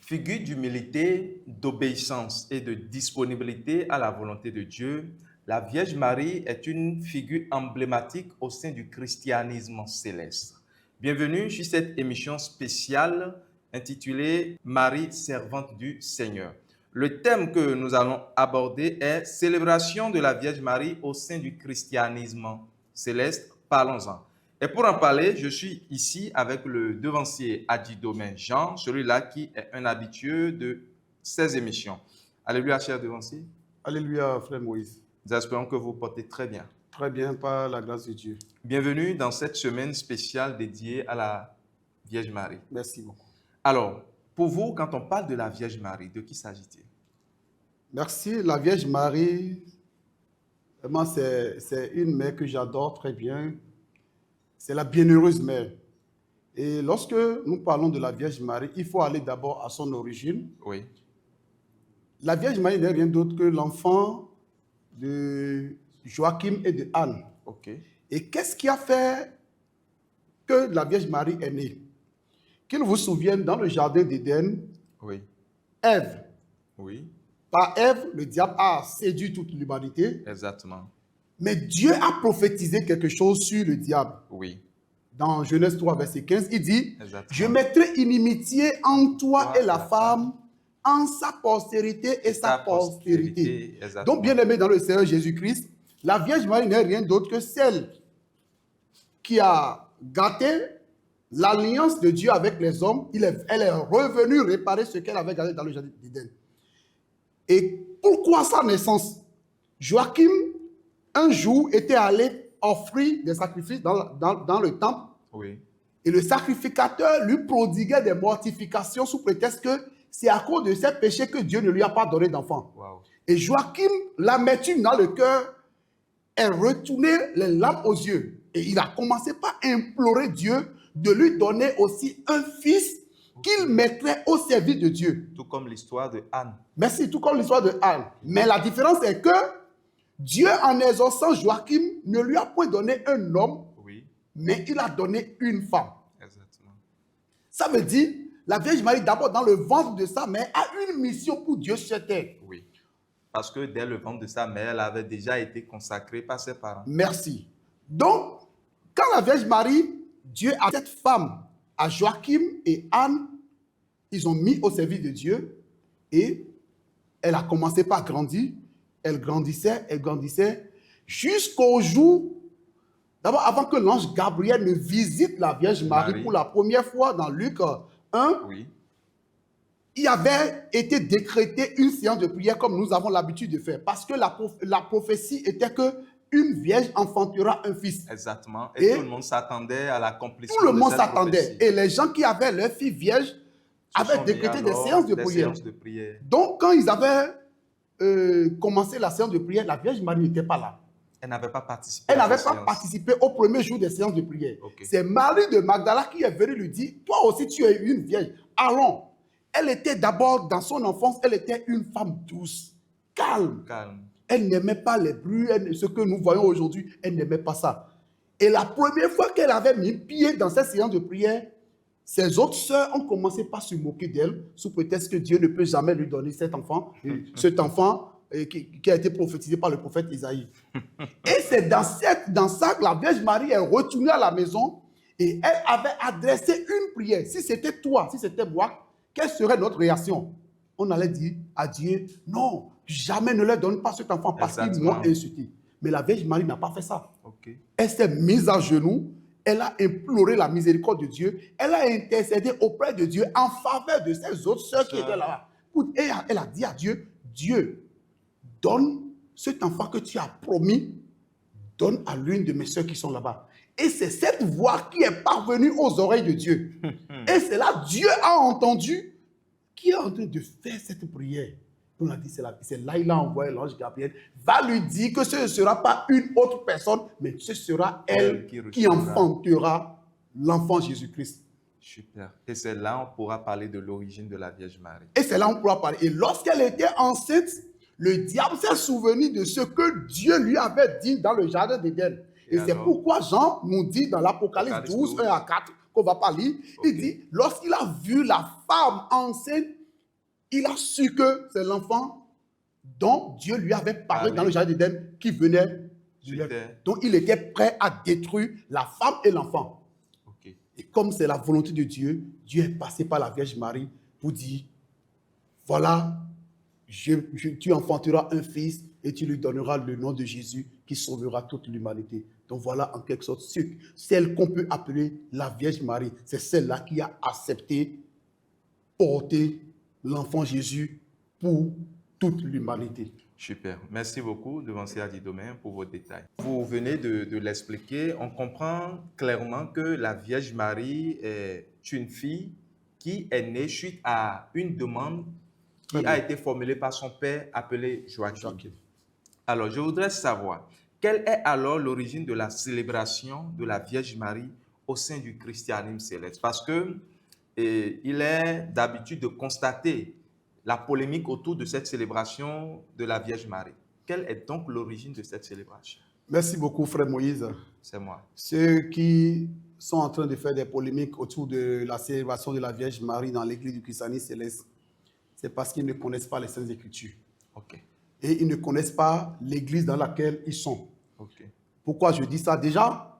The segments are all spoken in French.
Figure d'humilité, d'obéissance et de disponibilité à la volonté de Dieu, la Vierge Marie est une figure emblématique au sein du christianisme céleste. Bienvenue sur cette émission spéciale intitulée Marie, servante du Seigneur. Le thème que nous allons aborder est Célébration de la Vierge Marie au sein du christianisme céleste. Parlons-en. Et pour en parler, je suis ici avec le devancier Adi Domain Jean, celui-là qui est un habitué de ces émissions. Alléluia, cher devancier. Alléluia, frère Moïse. Nous espérons que vous portez très bien. Très bien, par la grâce de Dieu. Bienvenue dans cette semaine spéciale dédiée à la Vierge Marie. Merci beaucoup. Alors, pour vous, quand on parle de la Vierge Marie, de qui s'agit-il? Merci. La Vierge Marie, vraiment, c'est une mère que j'adore très bien. C'est la bienheureuse mère. Et lorsque nous parlons de la Vierge Marie, il faut aller d'abord à son origine. Oui. La Vierge Marie n'est rien d'autre que l'enfant de Joachim et de Anne. OK. Et qu'est-ce qui a fait que la Vierge Marie est née? Qu'il vous souvienne, dans le jardin d'Éden, Oui. Ève, Oui. par Ève, le diable a séduit toute l'humanité. Exactement. Mais Dieu a prophétisé quelque chose sur le diable. Oui. Dans Genèse 3, verset 15, il dit Exactement. « Je mettrai inimitié en toi et la femme, en sa postérité et sa postérité. » Exactement. Donc, bien aimé dans le Seigneur Jésus-Christ, la Vierge Marie n'est rien d'autre que celle qui a gâté l'alliance de Dieu avec les hommes. Elle est revenue réparer ce qu'elle avait gardé dans le jardin d'Éden. Et pourquoi sa naissance? Joachim, un jour, était allé offrir des sacrifices dans le temple. Oui. Et le sacrificateur lui prodiguait des mortifications sous prétexte que c'est à cause de ses péchés que Dieu ne lui a pas donné d'enfant. Wow. Et Joachim, l'amertume dans le cœur, est retourné les larmes aux yeux. Et il a commencé par implorer Dieu de lui donner aussi un fils qu'il mettrait au service de Dieu. Tout comme l'histoire de Anne. Merci, tout comme l'histoire de Anne. Mais la différence est que Dieu, en exaucant Joachim, ne lui a point donné un homme, Oui. mais il a donné une femme. Exactement. Ça veut dire, la Vierge Marie, d'abord dans le ventre de sa mère, a une mission pour Dieu sur terre. Oui. Parce que dès le ventre de sa mère, elle avait déjà été consacrée par ses parents. Merci. Donc, quand la Vierge Marie, Dieu a cette femme, à Joachim et Anne, ils ont mis au service de Dieu et elle a commencé par grandir. Elle grandissait jusqu'au jour, d'abord avant que l'ange Gabriel ne visite la Vierge Marie pour la première fois dans Luc 1, Oui. il avait été décrété une séance de prière comme nous avons l'habitude de faire parce que la prophétie était que une vierge enfantera un fils. Exactement. Et tout le monde s'attendait à l'accomplissement de cette prophétie. Tout le monde s'attendait. Et les gens qui avaient leur fille vierge avaient décrété des séances de prière. Donc, quand ils avaient commencé la séance de prière, la Vierge Marie n'était pas là. Elle n'avait pas participé. Elle n'avait pas participé au premier jour des séances de prière. Okay. C'est Marie de Magdala qui est venue lui dire, toi aussi tu es une vierge. Allons. Elle était d'abord, dans son enfance, elle était une femme douce, calme. Elle n'aimait pas les bruits, ce que nous voyons aujourd'hui, elle n'aimait pas ça. Et la première fois qu'elle avait mis pied dans cette séance de prière, ses autres sœurs ont commencé par se moquer d'elle, sous prétexte que Dieu ne peut jamais lui donner cet enfant qui a été prophétisé par le prophète Isaïe. Et c'est dans ça que la Vierge Marie est retournée à la maison et elle avait adressé une prière. Si c'était toi, si c'était moi, quelle serait notre réaction? On allait dire à Dieu, non, jamais ne leur donne pas cet enfant parce qu'ils m'ont insulté. Mais la Vierge Marie n'a pas fait ça. Okay. Elle s'est mise à genoux, elle a imploré la miséricorde de Dieu, elle a intercédé auprès de Dieu en faveur de ses autres sœurs qui étaient là. Et elle a dit à Dieu, Dieu, donne cet enfant que tu as promis, donne à l'une de mes sœurs qui sont là-bas. Et c'est cette voix qui est parvenue aux oreilles de Dieu. Et c'est là Dieu a entendu qui est en train de faire cette prière. On a dit, c'est là il a envoyé l'ange Gabriel, va lui dire que ce ne sera pas une autre personne, mais ce sera elle qui enfantera l'enfant Jésus-Christ. Super. Et c'est là on pourra parler de l'origine de la Vierge Marie. Et c'est là on pourra parler. Et lorsqu'elle était enceinte, le diable s'est souvenu de ce que Dieu lui avait dit dans le jardin d'Éden. Et c'est pourquoi Jean nous dit dans l'Apocalypse 12, 1 à 4, qu'on ne va pas lire, il dit, lorsqu'il a vu la femme enceinte, il a su que c'est l'enfant dont Dieu lui avait parlé dans le jardin d'Éden qui venait du lait. Donc il était prêt à détruire la femme et l'enfant. Okay. Et comme c'est la volonté de Dieu, Dieu est passé par la Vierge Marie pour dire, voilà, tu enfanteras un fils et tu lui donneras le nom de Jésus qui sauvera toute l'humanité. Donc voilà en quelque sorte celle qu'on peut appeler la Vierge Marie. C'est celle-là qui a accepté porter l'enfant Jésus pour toute l'humanité. Super. Merci beaucoup, devancier Adi Domain, pour vos détails. Vous venez de l'expliquer. On comprend clairement que la Vierge Marie est une fille qui est née suite à une demande qui a été formulée par son père appelé Joachim. Alors, je voudrais savoir, quelle est alors l'origine de la célébration de la Vierge Marie au sein du christianisme céleste? Parce que il est d'habitude de constater la polémique autour de cette célébration de la Vierge Marie. Quelle est donc l'origine de cette célébration? Merci beaucoup, frère Moïse. C'est moi. Ceux qui sont en train de faire des polémiques autour de la célébration de la Vierge Marie dans l'église du christianisme céleste, c'est parce qu'ils ne connaissent pas les Saintes Écritures. Okay. Et ils ne connaissent pas l'église dans laquelle ils sont. Okay. Pourquoi je dis ça? Déjà,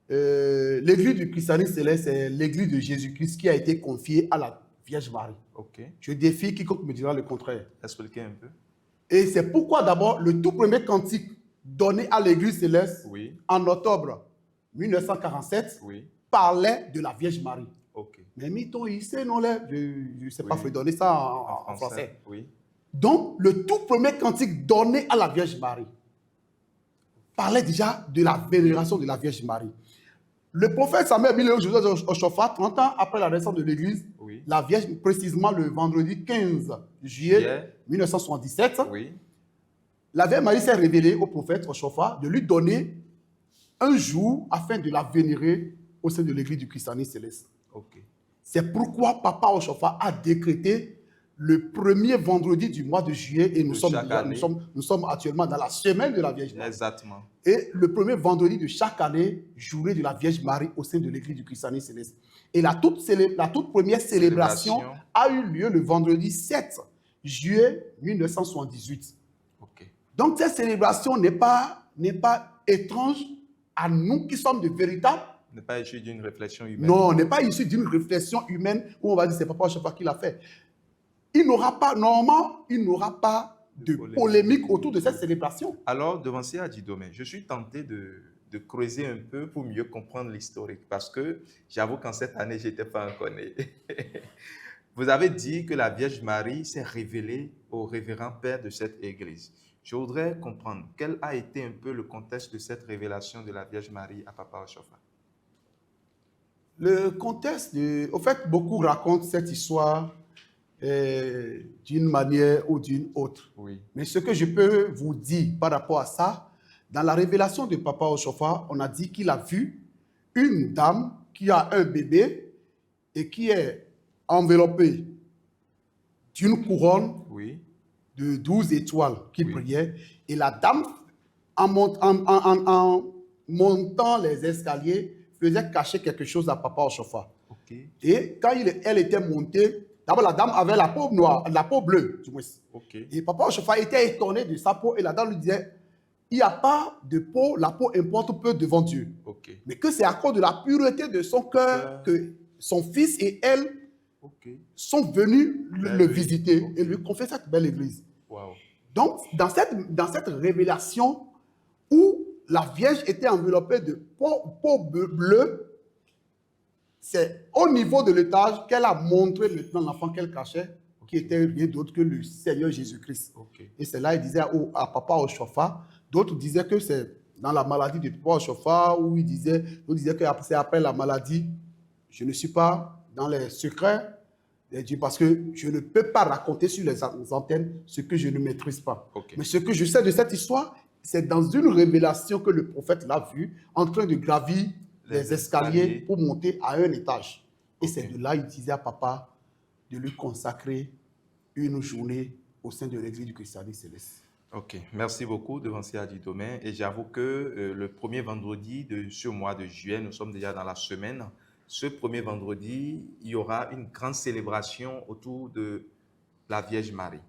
l'église du christianisme céleste, c'est l'église de Jésus-Christ qui a été confiée à la Vierge Marie. Okay. Je défie quiconque me dira le contraire. Expliquez un peu. Et c'est pourquoi d'abord, le tout premier cantique donné à l'église céleste en octobre 1947 parlait de la Vierge Marie. Okay. Mais Miton, il sait, non, là, je ne sais pas donner ça en français. Oui. Donc, le tout premier cantique donné à la Vierge Marie parlait déjà de la vénération de la Vierge Marie. Le prophète Samuel mis le Joseph au Shofar, 30 ans après la naissance de l'église, la Vierge, précisément le vendredi 15 juillet 1977, la Vierge Marie s'est révélée au prophète au Shofar de lui donner un jour afin de la vénérer au sein de l'église du christianisme céleste. Okay. C'est pourquoi Papa au Shofar a décrété le premier vendredi du mois de juillet, et nous sommes actuellement dans la semaine de la Vierge Marie. Exactement. Et le premier vendredi de chaque année, journée de la Vierge Marie au sein de l'église du christianisme céleste. Et la toute première célébration a eu lieu le vendredi 7 juillet 1978. Okay. Donc cette célébration n'est pas étrange à nous qui sommes de véritables. N'est pas issue d'une réflexion humaine. Non, n'est pas issue d'une réflexion humaine où on va dire c'est Papa Shofar qui l'a fait. Il n'aura pas de polémique autour de cette célébration. Alors, devancier Adi Domain, je suis tenté de creuser un peu pour mieux comprendre l'historique parce que j'avoue qu'en cette année, je n'étais pas encore né. Vous avez dit que la Vierge Marie s'est révélée au révérend père de cette église. Je voudrais comprendre quel a été un peu le contexte de cette révélation de la Vierge Marie à Papa Shofar. Le contexte, au fait, beaucoup racontent cette histoire d'une manière ou d'une autre. Mais ce que je peux vous dire par rapport à ça, dans la révélation de Papa au Shofar, on a dit qu'il a vu une dame qui a un bébé et qui est enveloppée d'une couronne de 12 étoiles qui brillaient. Et la dame, en montant les escaliers, faisait cacher quelque chose à Papa au Shofar. Okay. Et quand elle était montée, d'abord la dame avait la peau noire, la peau bleue, du moins. Okay. Et Papa au Shofar était étonné de sa peau et la dame lui disait, il n'y a pas de peau, la peau importe peu devant Dieu. Okay. Mais que c'est à cause de la pureté de son cœur que son fils et elle sont venus le visiter et lui confier cette belle église. Wow. Donc, dans cette révélation où la Vierge était enveloppée de peau bleue, c'est au niveau de l'étage qu'elle a montré maintenant l'enfant qu'elle cachait, qui était rien d'autre que le Seigneur Jésus-Christ. Et c'est là, il disait à Papa au Shofar, d'autres disaient que c'est dans la maladie de Papa au Shofar, où d'autres disaient que c'est après la maladie. Je ne suis pas dans les secrets de Dieu parce que je ne peux pas raconter sur les antennes ce que je ne maîtrise pas. Mais ce que je sais de cette histoire, c'est dans une révélation que le prophète l'a vu en train de gravir les escaliers pour monter à un étage. Et c'est de là qu'il disait à Papa de lui consacrer une journée au sein de l'église du christianisme céleste. Ok, merci beaucoup, devancier Adi Domain. Et j'avoue que le premier vendredi de ce mois de juillet, nous sommes déjà dans la semaine. Ce premier vendredi, il y aura une grande célébration autour de la Vierge Marie.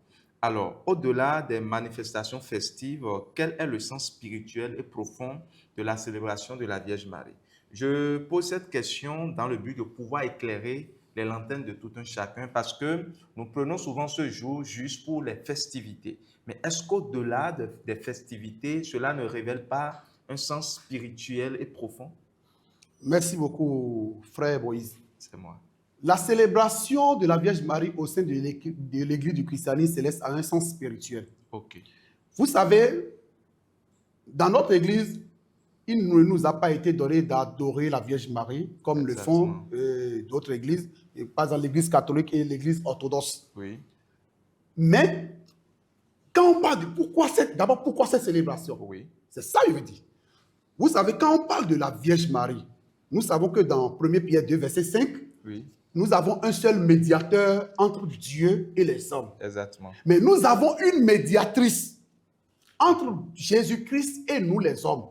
Alors, au-delà des manifestations festives, quel est le sens spirituel et profond de la célébration de la Vierge Marie? Je pose cette question dans le but de pouvoir éclairer les lanternes de tout un chacun parce que nous prenons souvent ce jour juste pour les festivités. Mais est-ce qu'au-delà des festivités, cela ne révèle pas un sens spirituel et profond? Merci beaucoup, frère Moïse. C'est moi. La célébration de la Vierge Marie au sein de l'Église du christianisme céleste a un sens spirituel. Ok. Vous savez, dans notre Église, il ne nous a pas été donné d'adorer la Vierge Marie comme le font d'autres églises, et pas dans l'Église catholique et l'Église orthodoxe. Oui. Mais quand on parle de pourquoi cette célébration? Oui. C'est ça que je veux dire. Vous savez, quand on parle de la Vierge Marie, nous savons que dans 1 Pierre 2, verset 5, Oui. nous avons un seul médiateur entre Dieu et les hommes. Exactement. Mais nous avons une médiatrice entre Jésus-Christ et nous les hommes,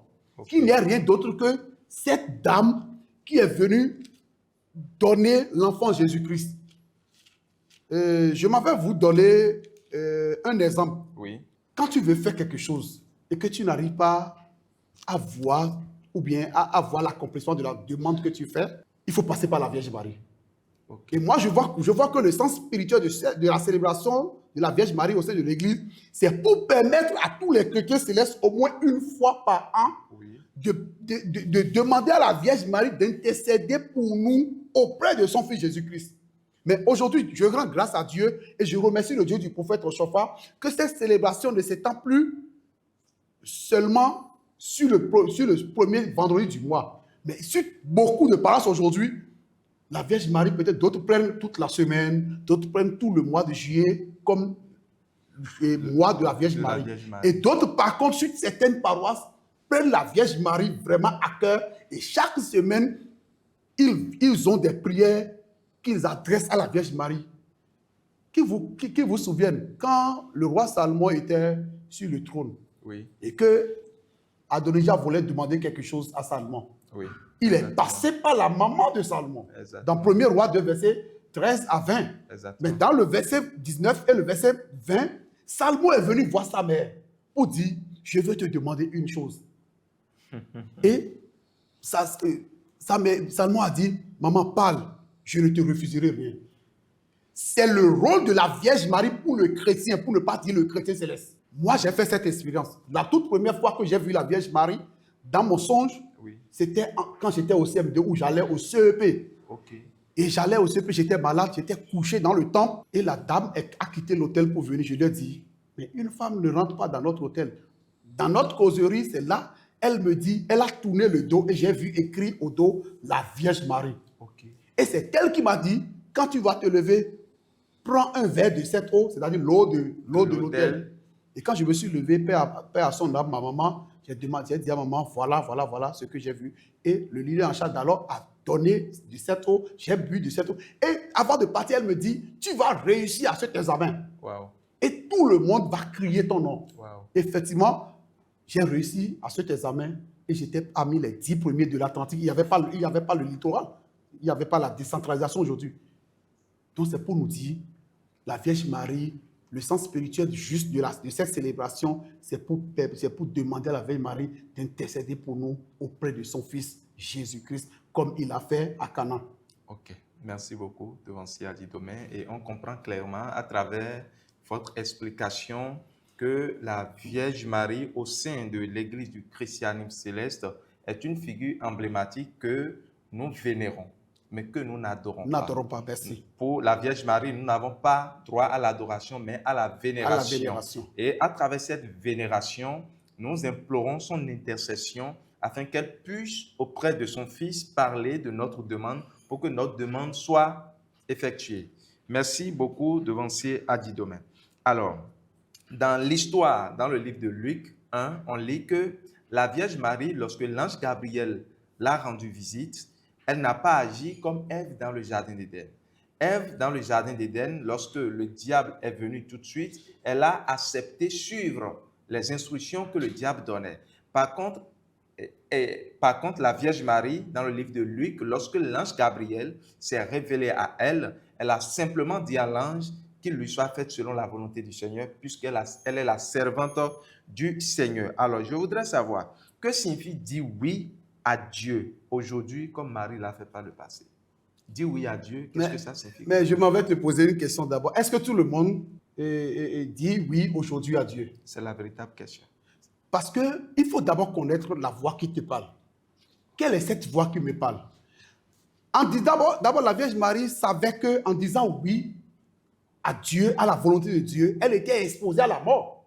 qui n'est rien d'autre que cette dame qui est venue donner l'enfant Jésus-Christ. Je m'en vais vous donner un exemple. Oui. Quand tu veux faire quelque chose et que tu n'arrives pas à voir ou bien à avoir l'accomplissement de la demande que tu fais, il faut passer par la Vierge Marie. Okay. Et moi, je vois que le sens spirituel de la célébration de la Vierge Marie au sein de l'Église, c'est pour permettre à tous les chrétiens célestes, au moins une fois par an, de demander à la Vierge Marie d'intercéder pour nous auprès de son Fils Jésus-Christ. Mais aujourd'hui, je rends grâce à Dieu et je remercie le Dieu du prophète Rochofar que cette célébration ne s'étend plus seulement sur le premier vendredi du mois. Mais sur beaucoup de paroisses aujourd'hui, la Vierge Marie, peut-être d'autres prennent toute la semaine, d'autres prennent tout le mois de juillet comme le mois de la Vierge Marie. Et d'autres, par contre, sur certaines paroisses, prennent la Vierge Marie vraiment à cœur. Et chaque semaine, ils ont des prières qu'ils adressent à la Vierge Marie. Qui vous souviennent, quand le roi Salomon était sur le trône, et que Adonijah voulait demander quelque chose à Salomon, il est passé par la maman de Salomon. Dans 1er roi 2, verset 13 à 20. Mais dans le verset 19 et le verset 20, Salomon est venu voir sa mère pour dire, je veux te demander une chose. Et Salomon a dit, maman, parle, je ne te refuserai rien. C'est le rôle de la Vierge Marie pour le chrétien, pour ne pas dire le chrétien céleste. Moi, j'ai fait cette expérience. La toute première fois que j'ai vu la Vierge Marie, dans mon songe, c'était quand j'étais au CM2 où j'allais au CEP. Et j'allais au CEP, j'étais malade, j'étais couché dans le temple. Et la dame a quitté l'hôtel pour venir. Je lui ai dit, mais une femme ne rentre pas dans notre hôtel. Dans notre causerie, c'est là, elle me dit, elle a tourné le dos et j'ai vu écrit au dos la Vierge Marie. Et c'est elle qui m'a dit, quand tu vas te lever, prends un verre de cette eau, c'est-à-dire l'eau de l'hôtel. Et quand je me suis levé, paix à son âme, ma maman, j'ai dit à maman, voilà ce que j'ai vu. Et le leader en charge d'alors a donné de cette eau, j'ai bu de cette eau. Et avant de partir, elle me dit, tu vas réussir à cet examen. Et tout le monde va crier ton nom. Effectivement, j'ai réussi à cet examen et j'étais parmi les 10 premiers de l'Atlantique. Il n'y avait pas le littoral, il n'y avait pas la décentralisation aujourd'hui. Donc c'est pour nous dire, la Vierge Marie, le sens spirituel juste de cette célébration, c'est pour demander à la Vierge Marie d'intercéder pour nous auprès de son Fils Jésus-Christ, comme il a fait à Canaan. Ok, merci beaucoup, devancier Adi Domain. Et on comprend clairement à travers votre explication que la Vierge Marie, au sein de l'Église du christianisme céleste, est une figure emblématique que nous vénérons, mais que nous n'adorons pas. N'adorons pas, merci. Pour la Vierge Marie, nous n'avons pas droit à l'adoration, mais à la vénération. Et à travers cette vénération, nous implorons son intercession afin qu'elle puisse, auprès de son Fils, parler de notre demande pour que notre demande soit effectuée. Merci beaucoup, devancier Adi Domain. Alors, dans l'histoire, dans le livre de Luc 1, on lit que la Vierge Marie, lorsque l'ange Gabriel l'a rendu visite, elle n'a pas agi comme Ève dans le jardin d'Éden. Ève, dans le jardin d'Éden, lorsque le diable est venu tout de suite, elle a accepté suivre les instructions que le diable donnait. Par contre, la Vierge Marie, dans le livre de Luc, lorsque l'ange Gabriel s'est révélé à elle, elle a simplement dit à l'ange qu'il lui soit fait selon la volonté du Seigneur, elle est la servante du Seigneur. Alors, je voudrais savoir, que signifie dire oui à Dieu aujourd'hui, comme Marie l'a fait par le passé? Dire oui à Dieu, qu'est-ce que ça signifie? Mais je m'en vais te poser une question d'abord. Est-ce que tout le monde dit oui aujourd'hui à Dieu? C'est la véritable question. Parce qu'il faut d'abord connaître la voix qui te parle. Quelle est cette voix qui me parle? D'abord, la Vierge Marie savait qu'en disant oui à Dieu, à la volonté de Dieu, elle était exposée à la mort.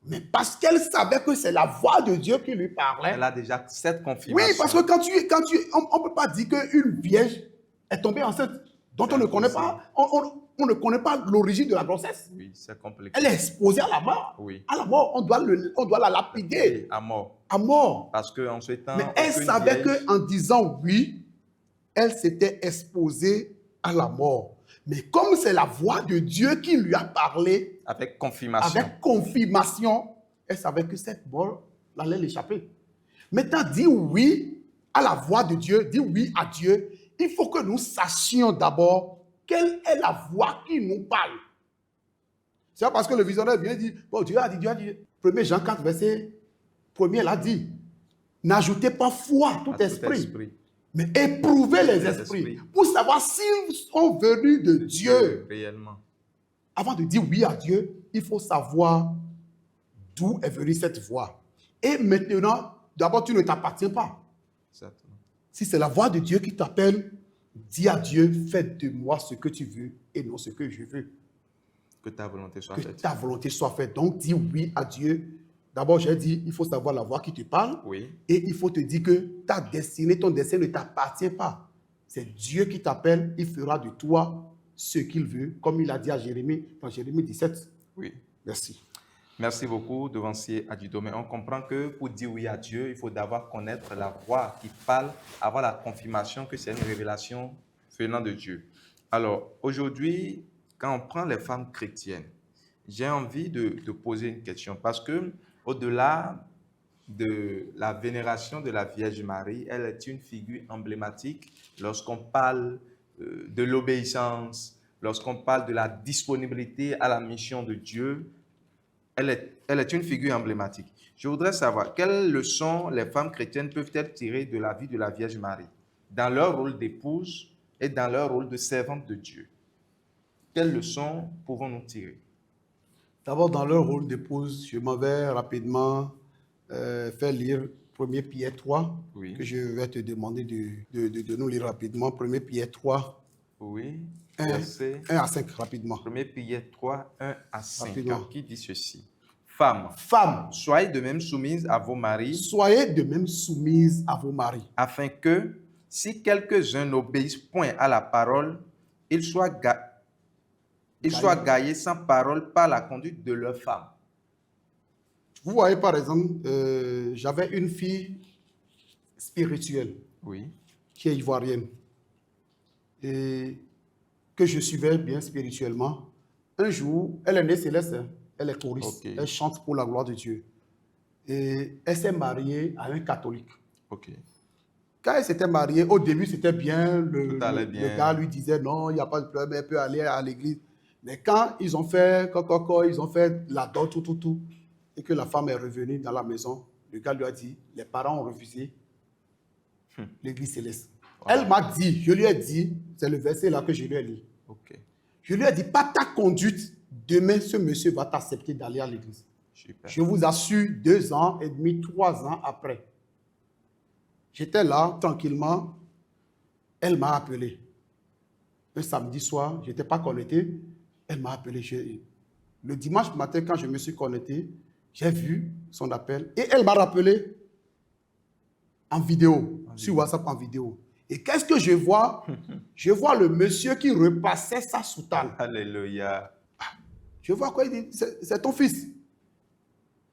Mais parce qu'elle savait que c'est la voix de Dieu qui lui parlait. Elle a déjà cette confirmation. Oui, parce que on ne peut pas dire qu'une vierge est tombée enceinte, dont on ne connaît pas, on ne connaît pas l'origine de la grossesse. Oui, c'est compliqué. Elle est exposée à la mort. Oui. À la mort, on doit la lapider. À mort. À mort. Parce qu'en ce temps, mais elle savait qu'en disant oui, elle s'était exposée à la mort. Mais comme c'est la voix de Dieu qui lui a parlé, avec confirmation, elle savait que cette mort allait l'échapper. Maintenant, dire oui à la voix de Dieu, dire oui à Dieu, il faut que nous sachions d'abord quelle est la voix qui nous parle. C'est pas parce que le visionnaire vient dire, bon, Dieu a dit, 1 Jean 4, verset 1er, elle a dit, n'ajoutez pas foi à tout esprit. Mais éprouvez les esprits pour savoir s'ils sont venus de Dieu. Réellement. Avant de dire oui à Dieu, il faut savoir d'où est venue cette voix. Et maintenant, d'abord, tu ne t'appartiens pas. Exactement. Si c'est la voix de Dieu qui t'appelle, dis à Dieu, fais de moi ce que tu veux et non ce que je veux. Que ta volonté soit faite. Que ta volonté soit faite. Donc, dis oui à Dieu. D'abord, j'ai dit, il faut savoir la voix qui te parle. Oui. Et il faut te dire que ta destinée, ton destin ne t'appartient pas. C'est Dieu qui t'appelle. Il fera de toi ce qu'il veut, comme il a dit à Jérémie, dans Jérémie 17. Oui. Merci. Merci beaucoup, devancier Adjudomé. On comprend que pour dire oui à Dieu, il faut d'abord connaître la voix qui parle, avoir la confirmation que c'est une révélation venant de Dieu. Alors, aujourd'hui, quand on prend les femmes chrétiennes, j'ai envie de poser une question parce que au-delà de la vénération de la Vierge Marie, elle est une figure emblématique lorsqu'on parle de l'obéissance, lorsqu'on parle de la disponibilité à la mission de Dieu. Elle est une figure emblématique. Je voudrais savoir quelles leçons les femmes chrétiennes peuvent-elles tirer de la vie de la Vierge Marie, dans leur rôle d'épouse et dans leur rôle de servante de Dieu. Quelles leçons pouvons-nous tirer? D'abord, dans leur rôle d'épouse, je m'en vais rapidement faire lire 1 Pierre 3, oui, que je vais te demander de nous lire rapidement. 1 Pierre 3, oui, 1 à 5, rapidement. 1 Pierre 3, 1 à 5, rapidement. Qui dit ceci. Femmes, soyez de même soumises à vos maris. Soyez de même soumises à vos maris. Afin que, si quelques-uns n'obéissent point à la parole, ils soient gaillés sans parole par la conduite de leurs femmes. Vous voyez, par exemple, j'avais une fille spirituelle, oui, qui est ivoirienne, et que je suivais bien spirituellement. Un jour, elle est née céleste, elle est choriste, elle chante pour la gloire de Dieu. Et elle s'est mariée à un catholique. Quand elle s'était mariée, au début, c'était bien. Le gars lui disait non, il n'y a pas de problème, elle peut aller à l'église. Mais quand ils ont fait, ils ont fait la dot, tout, et que la femme est revenue dans la maison, le gars lui a dit, les parents ont refusé l'église céleste. Wow. Elle m'a dit, je lui ai dit, c'est le verset là que je lui ai lu. Je lui ai dit, pas ta conduite, demain ce monsieur va t'accepter d'aller à l'église. Je vous assure, 2 ans et demi, 3 ans après, j'étais là, tranquillement, elle m'a appelé. Un samedi soir, je n'étais pas connecté, elle m'a appelé. Le dimanche matin, quand je me suis connecté, j'ai vu son appel et elle m'a rappelé en vidéo, sur WhatsApp en vidéo. Et qu'est-ce que je vois? Je vois le monsieur qui repassait sa soutane. Alléluia. Je vois quoi? Il dit, c'est ton fils.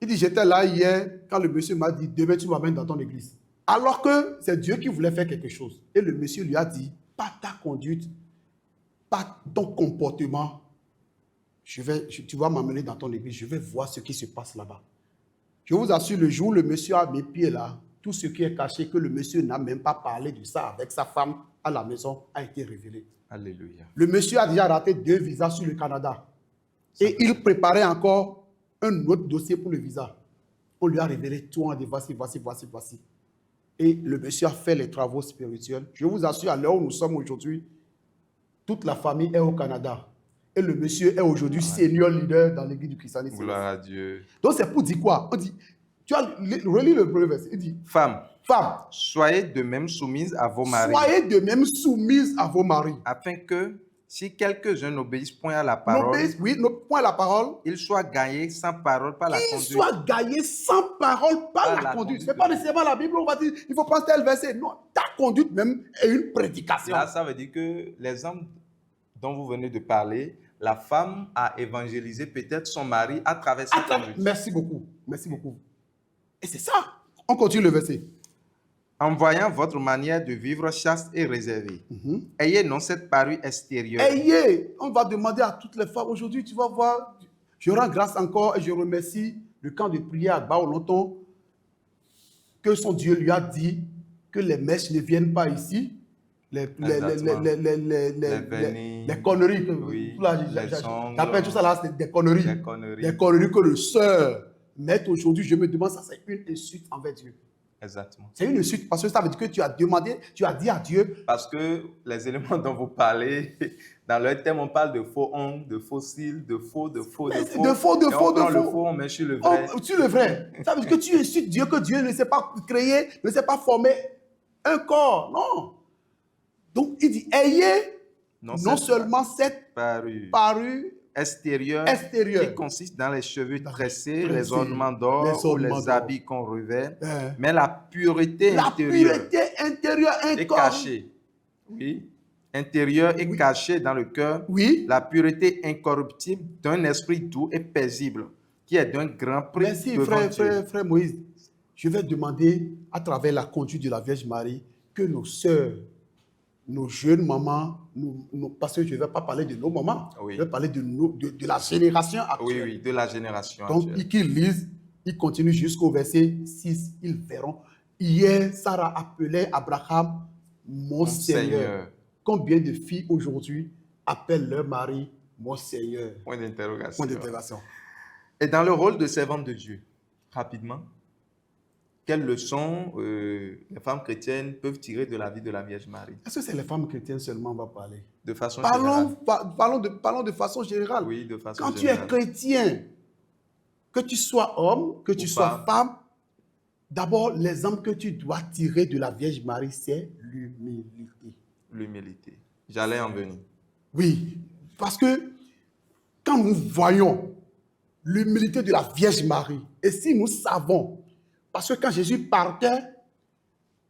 Il dit, j'étais là hier quand le monsieur m'a dit, demain tu m'amènes dans ton église. Alors que c'est Dieu qui voulait faire quelque chose. Et le monsieur lui a dit, pas ta conduite, pas ton comportement. Tu vas m'amener dans ton église, je vais voir ce qui se passe là-bas. Je vous assure, le jour où le monsieur a mes pieds là, tout ce qui est caché, que le monsieur n'a même pas parlé de ça avec sa femme à la maison, a été révélé. Alléluia. Le monsieur a déjà raté 2 visas sur le Canada. Et il préparait encore un autre dossier pour le visa. On lui a révélé tout, on a dit voici. Et le monsieur a fait les travaux spirituels. Je vous assure, à l'heure où nous sommes aujourd'hui, toute la famille est au Canada. Et le monsieur est aujourd'hui senior leader dans l'église du christianisme. Gloire à Dieu. Donc c'est pour dire quoi? On dit, tu as relis le premier verset. Il dit, Femmes, femmes, soyez de même soumises à vos maris, soyez de même soumises à vos maris. afin que, si quelques-uns n'obéissent point à la parole, Point à la parole. ils soient gagnés sans parole par la Qu'ils conduite. soient gagnés sans parole par la conduite. Ce n'est pas nécessairement la Bible, on va dire, il faut prendre tel verset. Non, ta conduite même est une prédication. Là, ça veut dire que les hommes dont vous venez de parler, la femme a évangélisé peut-être son mari à travers sa conduite. Merci beaucoup. Et c'est ça. On continue le verset. En voyant votre manière de vivre chaste et réservée, ayez non cette parure extérieure. On va demander à toutes les femmes. Aujourd'hui, tu vas voir, je rends grâce encore et je remercie le camp de prière à Bao-Lonton que son Dieu lui a dit que les mèches ne viennent pas ici. Les conneries. Oui, j'appelle tout ça là, c'est des conneries. Des conneries que le sœur met aujourd'hui. Je me demande, ça c'est une insulte envers Dieu. Exactement. C'est une insulte parce que ça veut dire que tu as demandé, tu as dit à Dieu. Parce que les éléments dont vous parlez, dans leur thème, on parle de faux ongles, de fossiles, de faux. Le faux, on met sur le vrai. Sur le vrai. Ça veut dire que tu insultes Dieu, que Dieu ne sait pas créer, ne sait pas former un corps. Non. Donc, il dit, ayez non seulement cette parure extérieure qui consiste dans les cheveux tressés, les ornements d'or ou les habits qu'on revêt, mais la pureté intérieure est cachée. Oui. Intérieure et cachée dans le cœur. Oui. La pureté incorruptible d'un esprit doux et paisible, qui est d'un grand prix. Merci, frère Moïse. Je vais demander, à travers la conduite de la Vierge Marie, que nos sœurs, nos jeunes mamans, parce que je ne vais pas parler de nos mamans, je vais parler de la génération actuelle. Oui, de la génération actuelle. Donc, qu'ils lisent, ils continuent jusqu'au verset 6, ils verront. Hier, Sarah appelait Abraham mon Seigneur. Combien de filles aujourd'hui appellent leur mari mon Seigneur? Point d'interrogation. Et dans le rôle de servante de Dieu, rapidement, quelles leçons les femmes chrétiennes peuvent tirer de la vie de la Vierge Marie? Est-ce que c'est les femmes chrétiennes seulement on va parler? De façon générale. Parlons de façon générale. Oui, de façon générale. Quand tu es chrétien, que tu sois homme, que tu sois femme, d'abord, l'exemple que tu dois tirer de la Vierge Marie, c'est l'humilité. L'humilité. J'allais en venir. Oui, parce que quand nous voyons l'humilité de la Vierge Marie, et si nous savons, parce que quand Jésus partait,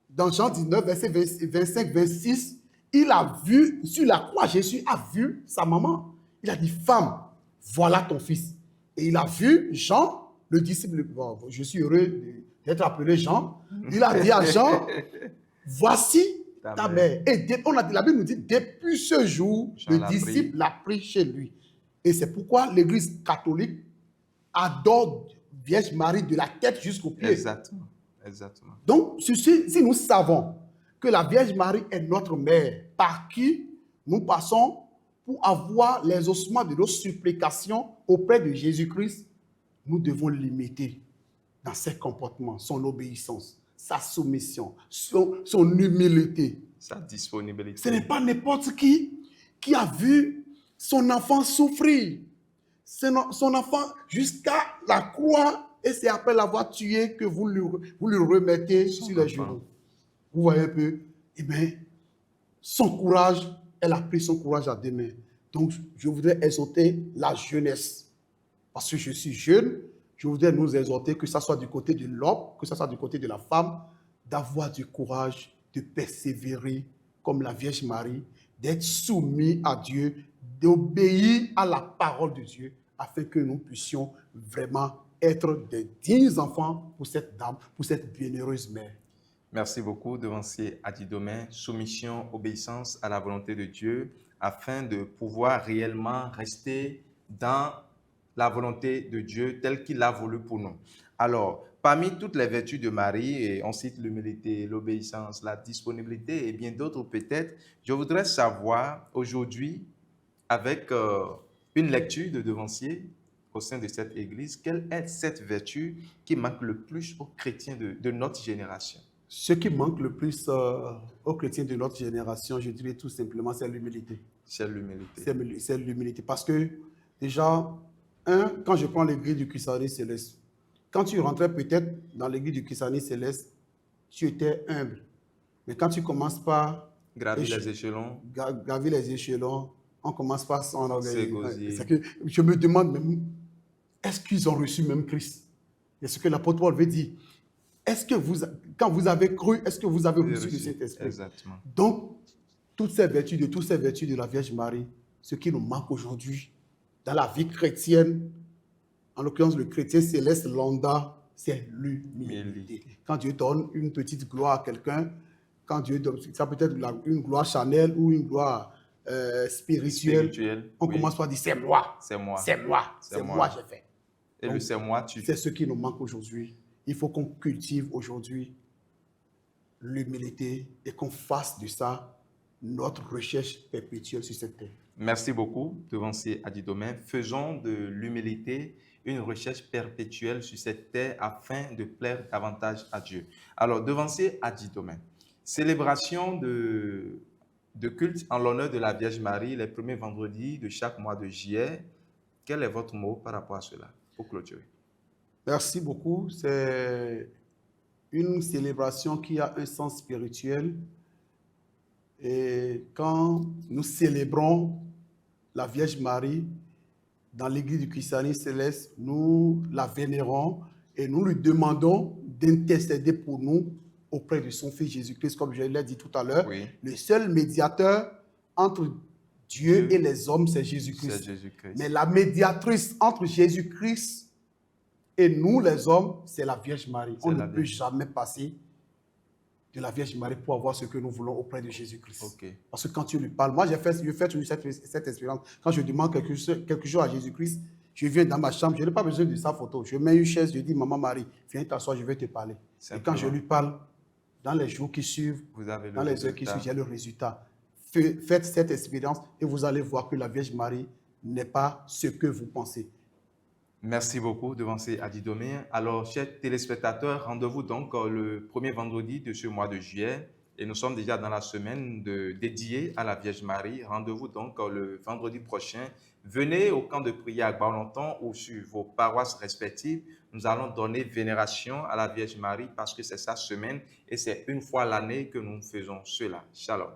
dans Jean 19, verset 25, 26, il a vu, sur la croix, Jésus a vu sa maman. Il a dit, femme, voilà ton fils. Et il a vu Jean, le disciple, bon, je suis heureux d'être appelé Jean. Il a dit à Jean, voici ta mère. Et la Bible nous dit, depuis ce jour, le disciple l'a pris chez lui. Et c'est pourquoi l'Église catholique adore Vierge Marie de la tête jusqu'aux pieds. Exactement. Donc, si nous savons que la Vierge Marie est notre mère, par qui nous passons pour avoir les ossements de nos supplications auprès de Jésus-Christ, nous devons l'imiter dans ses comportements, son obéissance, sa soumission, son humilité, sa disponibilité. Ce n'est pas n'importe qui a vu son enfant souffrir. Son enfant jusqu'à la croix, et c'est après l'avoir tué que vous lui remettez sur les genoux. Vous voyez un peu? Eh bien, son courage, elle a pris son courage à deux mains. Donc, je voudrais exhorter la jeunesse. Parce que je suis jeune, je voudrais nous exhorter, que ce soit du côté de l'homme, que ce soit du côté de la femme, d'avoir du courage, de persévérer comme la Vierge Marie, d'être soumis à Dieu, d'obéir à la parole de Dieu, afin que nous puissions vraiment être des dignes enfants pour cette dame, pour cette bienheureuse mère. Merci beaucoup, devancier Adi Domain. Soumission, obéissance à la volonté de Dieu, afin de pouvoir réellement rester dans la volonté de Dieu telle qu'il l'a voulu pour nous. Alors, parmi toutes les vertus de Marie, et on cite l'humilité, l'obéissance, la disponibilité et bien d'autres peut-être, je voudrais savoir aujourd'hui, avec une lecture de devancier au sein de cette église, quelle est cette vertu qui manque le plus aux chrétiens de notre génération? Ce qui manque le plus aux chrétiens de notre génération, je dirais tout simplement, c'est l'humilité. C'est l'humilité. C'est l'humilité. Parce que déjà, quand je prends l'église du Christ céleste, quand tu rentrais peut-être dans l'église du Christ céleste, tu étais humble. Mais quand tu commences par Gravir les échelons, gravir les échelons, on commence par s'égosier. C'est que je me demande même, est-ce qu'ils ont reçu même Christ? C'est ce que l'apôtre Paul veut dire. Est-ce que quand vous avez cru, est-ce que vous avez reçu le Saint-Esprit? Exactement. Donc, toutes ces vertus de la Vierge Marie, ce qui nous manque aujourd'hui dans la vie chrétienne, en l'occurrence le chrétien céleste lambda, c'est l'humilité. Quand Dieu donne une petite gloire à quelqu'un, quand Dieu donne, ça peut être une gloire charnelle ou une gloire spirituelle, on commence par dire c'est moi, c'est moi j'ai fait. Et donc, c'est moi, c'est ce qui nous manque aujourd'hui. Il faut qu'on cultive aujourd'hui l'humilité et qu'on fasse de ça notre recherche perpétuelle sur cette terre. Merci beaucoup, devancier Adi Domain. Faisons de l'humilité une recherche perpétuelle sur cette terre afin de plaire davantage à Dieu. Alors, devancier Adi Domain, célébration de culte en l'honneur de la Vierge Marie les premiers vendredis de chaque mois de juillet. Quel est votre mot par rapport à cela pour clôturer? Merci beaucoup. C'est une célébration qui a un sens spirituel. Et quand nous célébrons la Vierge Marie dans l'église du christianisme céleste, nous la vénérons et nous lui demandons d'intercéder pour nous auprès de son Fils Jésus-Christ, comme je l'ai dit tout à l'heure. Oui. Le seul médiateur entre Dieu et les hommes, c'est Jésus-Christ. Mais la médiatrice entre Jésus-Christ et nous, les hommes, c'est la Vierge Marie. On ne peut jamais passer de la Vierge Marie pour avoir ce que nous voulons auprès de Jésus-Christ. Okay. Parce que quand tu lui parles, moi, j'ai fait cette expérience. Quand je demande quelque chose à Jésus-Christ, je viens dans ma chambre, je n'ai pas besoin de sa photo. Je mets une chaise, je dis, Maman Marie, viens t'asseoir, je vais te parler. Et quand je lui parle, dans les jours qui suivent, dans les heures qui suivent, j'ai le résultat. Faites cette expérience et vous allez voir que la Vierge Marie n'est pas ce que vous pensez. Merci beaucoup, devancier Adi Domain. Alors, chers téléspectateurs, rendez-vous donc le premier vendredi de ce mois de juillet. Et nous sommes déjà dans la semaine dédiée à la Vierge Marie. Rendez-vous donc le vendredi prochain. Venez au camp de prière à Gbalenton ou sur vos paroisses respectives. Nous allons donner vénération à la Vierge Marie parce que c'est sa semaine et c'est une fois l'année que nous faisons cela. Shalom.